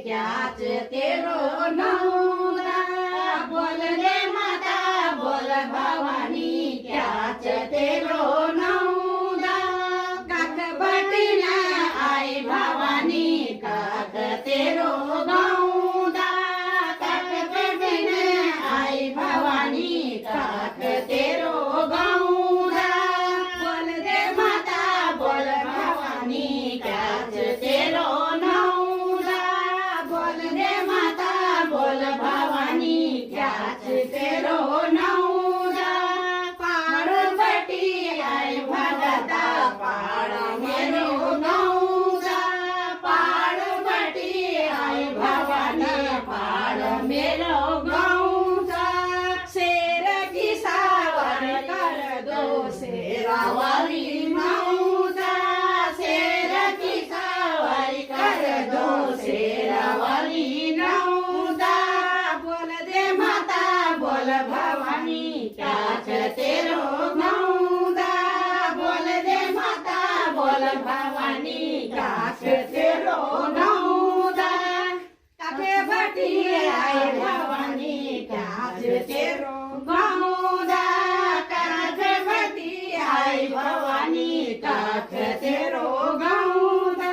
त्याच तेरो नवरा बोल रे माता बोल भवानी त्याच तेरो नवरा काक बटीना आई भवानी काक तेरो गौदा काक बटीना आई भवानी काक तेरो गौदा बोल रे माता बोल भवानी त्याच तेरो नवरा बोल रे माता बोल भवानी त्याच तेरो नवरा पार्वती आई भगता पाड़ मेरो गौरा पार्वती आई भवानी पाड़ मेरो गौरा शेर की सावर कर दो शेरावाली मौजा शेर की सावर कर दो शेरावाली नौदा बोल दे माता बोल भवानी त्याच तेरो नौदा बोल दे माता बोल भवानी त्याच तेरो नौदा काके भटी आई भवानी त्याच तेरो गौदा काके भटी आई भवानी त्याच तेरो गौदा